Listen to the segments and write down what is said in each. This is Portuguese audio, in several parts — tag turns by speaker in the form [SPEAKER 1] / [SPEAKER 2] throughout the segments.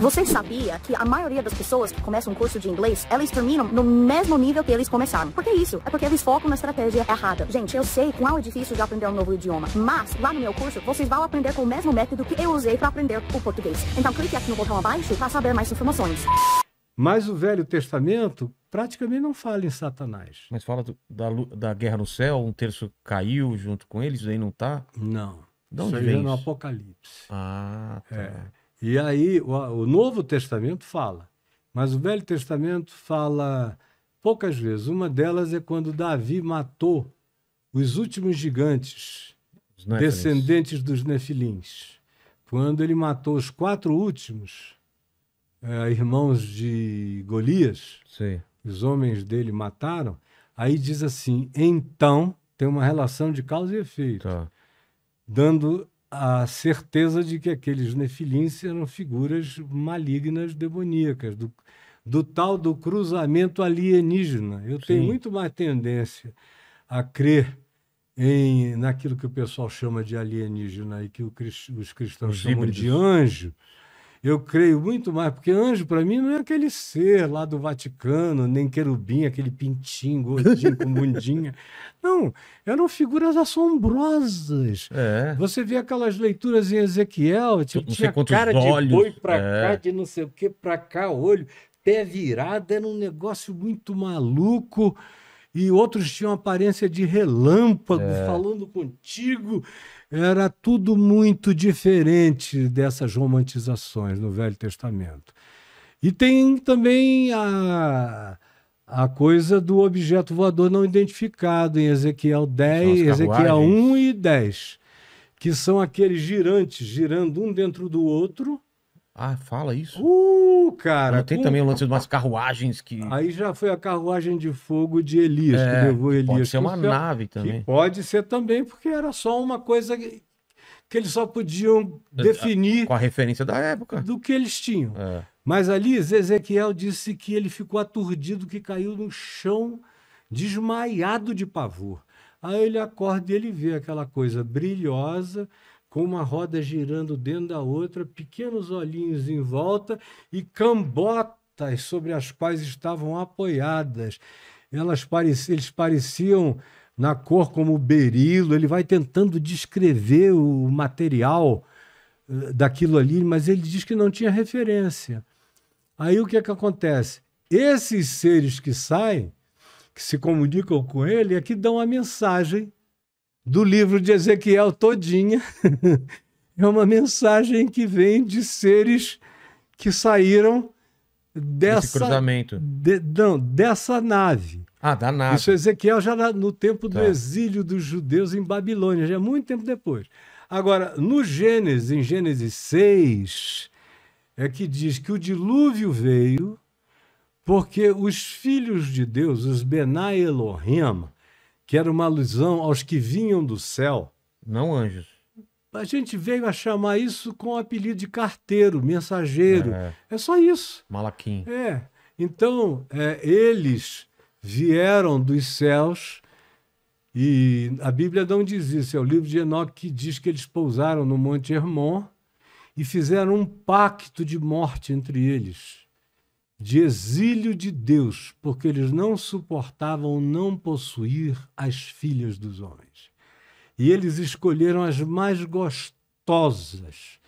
[SPEAKER 1] Você sabia que a maioria das pessoas que começam um curso de inglês, elas terminam no mesmo nível que eles começaram? Por que isso? É porque eles focam na estratégia errada. Gente, eu sei quão é difícil de aprender um novo idioma, mas lá no meu curso, vocês vão aprender com o mesmo método que eu usei para aprender o português. Então clique aqui no botão abaixo para saber mais informações.
[SPEAKER 2] Mas o Velho Testamento praticamente não fala em Satanás.
[SPEAKER 3] Mas fala da guerra no céu, um terço caiu junto com eles, aí não tá?
[SPEAKER 2] Não.
[SPEAKER 3] De onde
[SPEAKER 2] isso
[SPEAKER 3] vem
[SPEAKER 2] é no
[SPEAKER 3] isso?
[SPEAKER 2] Apocalipse.
[SPEAKER 3] Ah, tá.
[SPEAKER 2] É. E aí o Novo Testamento fala, mas o Velho Testamento fala poucas vezes. Uma delas é quando Davi matou os últimos gigantes,
[SPEAKER 3] Os Néfilins.
[SPEAKER 2] descendentes dos Nefilins. Quando ele matou os 4 últimos, irmãos de Golias,
[SPEAKER 3] Sei.
[SPEAKER 2] os homens dele mataram, aí diz assim, então tem uma relação de causa e efeito,
[SPEAKER 3] Tá.
[SPEAKER 2] dando a certeza de que aqueles nefilins eram figuras malignas, demoníacas, do tal do cruzamento alienígena. Eu tenho
[SPEAKER 3] Sim.
[SPEAKER 2] muito mais tendência a crer naquilo que o pessoal chama de alienígena e que os cristãos
[SPEAKER 3] Os
[SPEAKER 2] chamam
[SPEAKER 3] híbridos.
[SPEAKER 2] de anjo. Eu creio muito mais, porque anjo, para mim, não é aquele ser lá do Vaticano, nem querubim, aquele pintinho gordinho com bundinha. Não, eram figuras assombrosas.
[SPEAKER 3] É.
[SPEAKER 2] Você vê aquelas leituras em Ezequiel, tipo,
[SPEAKER 3] Não sei
[SPEAKER 2] tinha
[SPEAKER 3] quantos
[SPEAKER 2] cara de
[SPEAKER 3] olhos,
[SPEAKER 2] boi pra
[SPEAKER 3] é.
[SPEAKER 2] cá, de não sei o que pra cá, olho, pé virado, era um negócio muito maluco. E outros tinham aparência de relâmpago, falando contigo. Era tudo muito diferente dessas romantizações no Velho Testamento. E tem também a coisa do objeto voador não identificado em Ezequiel 10,
[SPEAKER 3] São as
[SPEAKER 2] Ezequiel
[SPEAKER 3] carruagens.
[SPEAKER 2] 1 e 10, que são aqueles girantes girando um dentro do outro.
[SPEAKER 3] Ah, fala isso.
[SPEAKER 2] Cara,
[SPEAKER 3] Não tem também o lance de umas carruagens que...
[SPEAKER 2] Aí já foi a carruagem de fogo de Elias, que levou
[SPEAKER 3] que
[SPEAKER 2] Elias
[SPEAKER 3] pode ser
[SPEAKER 2] pro
[SPEAKER 3] uma
[SPEAKER 2] céu,
[SPEAKER 3] nave
[SPEAKER 2] que
[SPEAKER 3] também.
[SPEAKER 2] pode ser também, porque era só uma coisa que eles só podiam definir
[SPEAKER 3] Com a referência da época.
[SPEAKER 2] do que eles tinham.
[SPEAKER 3] É.
[SPEAKER 2] Mas ali, Ezequiel disse que ele ficou aturdido, que caiu no chão, desmaiado de pavor. Aí ele acorda e ele vê aquela coisa brilhosa, com uma roda girando dentro da outra, pequenos olhinhos em volta e cambotas sobre as quais estavam apoiadas. Eles pareciam na cor como berilo. Ele vai tentando descrever o material daquilo ali, mas ele diz que não tinha referência. Aí o que é que acontece? Esses seres que saem, que se comunicam com ele, é que dão a mensagem do livro de Ezequiel todinha. É uma mensagem que vem de seres que saíram
[SPEAKER 3] Esse cruzamento.
[SPEAKER 2] dessa nave.
[SPEAKER 3] Ah, da nave.
[SPEAKER 2] Isso Ezequiel já no tempo do
[SPEAKER 3] Tá.
[SPEAKER 2] exílio dos judeus em Babilônia, já é muito tempo depois. Agora, no Gênesis, em Gênesis 6, é que diz que o dilúvio veio porque os filhos de Deus, os Benai Elohim, que era uma alusão aos que vinham do céu,
[SPEAKER 3] Não anjos.
[SPEAKER 2] a gente veio a chamar isso com o apelido de carteiro, mensageiro. É só isso.
[SPEAKER 3] Malaquim.
[SPEAKER 2] Então, eles vieram dos céus e a Bíblia não diz isso. É o livro de Enoque que diz que eles pousaram no Monte Hermon e fizeram um pacto de morte entre eles, de exílio de Deus, porque eles não suportavam não possuir as filhas dos homens. E eles escolheram as mais gostosas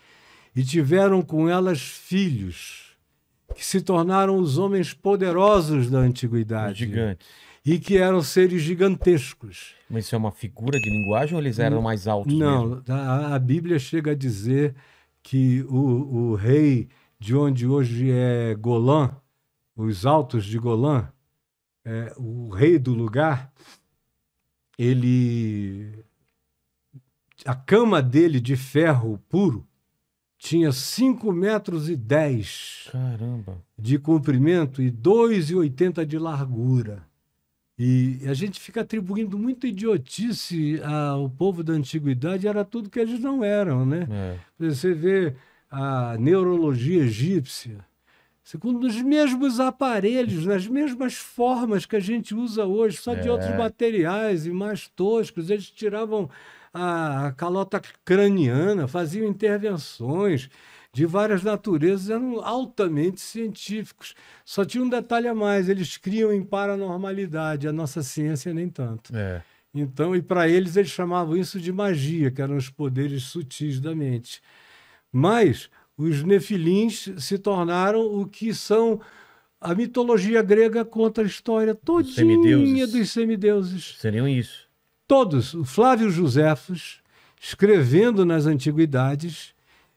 [SPEAKER 2] e tiveram com elas filhos que se tornaram os homens poderosos da
[SPEAKER 3] Os
[SPEAKER 2] antiguidade
[SPEAKER 3] gigantes.
[SPEAKER 2] e que eram seres gigantescos.
[SPEAKER 3] Mas isso é uma figura de linguagem ou eles eram mais altos mesmo?
[SPEAKER 2] Não, a Bíblia chega a dizer que o rei de onde hoje é Golã, os altos de Golã, o rei do lugar, a cama dele de ferro puro tinha 5,10 metros
[SPEAKER 3] Caramba.
[SPEAKER 2] de comprimento e 2,80 de largura. E a gente fica atribuindo muita idiotice ao povo da antiguidade, era tudo que eles não eram, né? Você vê a neurologia egípcia, segundo os mesmos aparelhos, nas mesmas formas que a gente usa hoje, só de outros materiais e mais toscos. Eles tiravam a calota craniana, faziam intervenções, de várias naturezas, eram altamente científicos. Só tinha um detalhe a mais, eles criam em paranormalidade, a nossa ciência nem tanto. Então, e para eles chamavam isso de magia, que eram os poderes sutis da mente. Mas os nefilins se tornaram o que são... A mitologia grega conta a história todinha dos semideuses.
[SPEAKER 3] Seriam isso.
[SPEAKER 2] Todos. O Flávio Josefos, escrevendo nas antiguidades,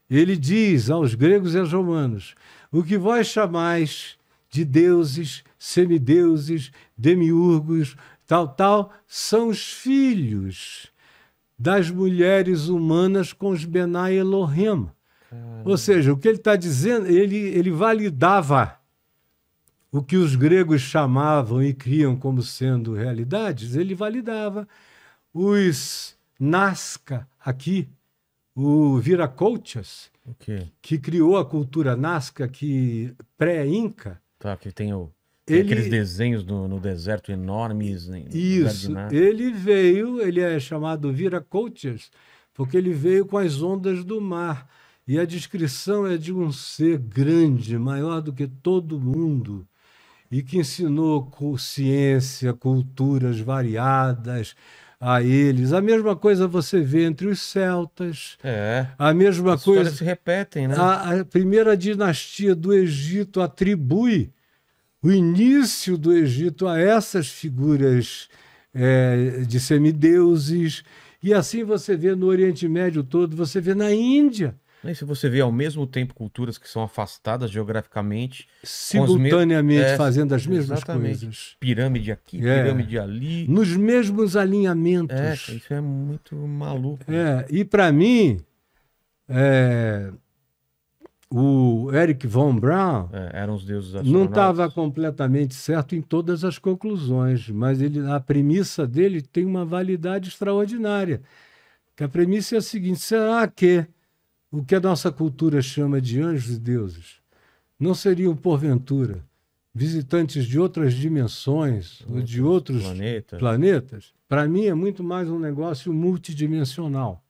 [SPEAKER 2] ele diz aos gregos e aos romanos: o que vós chamais de deuses, semideuses, demiurgos, tal, são os filhos das mulheres humanas com os Benai Elohim. Ou seja, o que ele está dizendo, ele validava o que os gregos chamavam e criam como sendo realidades, ele validava. Os Nazca aqui, o Viracochas, que criou a cultura Nazca, que pré-inca.
[SPEAKER 3] Tá, que tem aqueles desenhos no deserto enormes.
[SPEAKER 2] Isso, ele é chamado Viracochas, porque ele veio com as ondas do mar. E a descrição é de um ser grande, maior do que todo mundo, e que ensinou ciência, culturas variadas a eles. A mesma coisa você vê entre os celtas. A mesma coisa
[SPEAKER 3] se repetem, né?
[SPEAKER 2] A primeira dinastia do Egito atribui o início do Egito a essas figuras de semideuses. E assim você vê no Oriente Médio todo, você vê na Índia.
[SPEAKER 3] E se você vê ao mesmo tempo culturas que são afastadas geograficamente,
[SPEAKER 2] simultaneamente fazendo as mesmas coisas.
[SPEAKER 3] Pirâmide aqui, pirâmide ali.
[SPEAKER 2] Nos mesmos alinhamentos.
[SPEAKER 3] Isso é muito maluco.
[SPEAKER 2] E para mim, o Eric von Braun
[SPEAKER 3] eram os deuses astronautas.
[SPEAKER 2] Não estava completamente certo em todas as conclusões, mas a premissa dele tem uma validade extraordinária. Que a premissa é a seguinte: será que o que a nossa cultura chama de anjos e deuses não seriam, porventura, visitantes de outras dimensões ou de outros planetas? Para mim é muito mais um negócio multidimensional.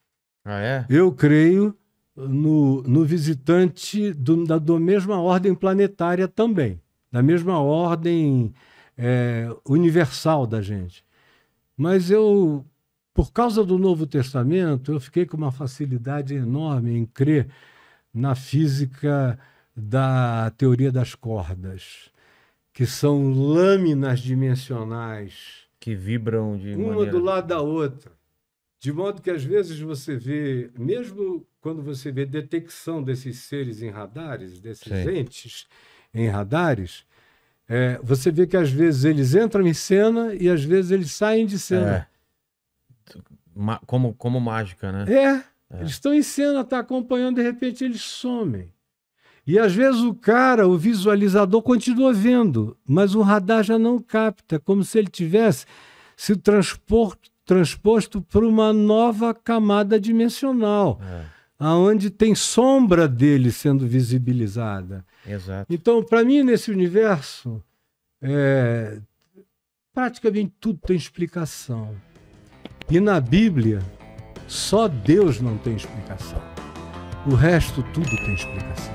[SPEAKER 2] Eu creio no visitante da mesma ordem planetária também, da mesma ordem universal da gente. Mas por causa do Novo Testamento, eu fiquei com uma facilidade enorme em crer na física da teoria das cordas, que são lâminas dimensionais
[SPEAKER 3] que vibram de
[SPEAKER 2] uma do lado da outra. De modo que, às vezes, você vê, mesmo quando você vê detecção desses seres em radares, desses entes em radares, você vê que, às vezes, eles entram em cena e, às vezes, eles saem de cena.
[SPEAKER 3] Como mágica, né?
[SPEAKER 2] Eles estão em cena, está acompanhando, de repente eles somem. E às vezes o visualizador continua vendo, mas o radar já não capta, como se ele tivesse sido transposto por uma nova camada dimensional, aonde tem sombra dele sendo visibilizada.
[SPEAKER 3] Exato.
[SPEAKER 2] Então, para mim, nesse universo, praticamente tudo tem explicação. E na Bíblia, só Deus não tem explicação. O resto tudo tem explicação.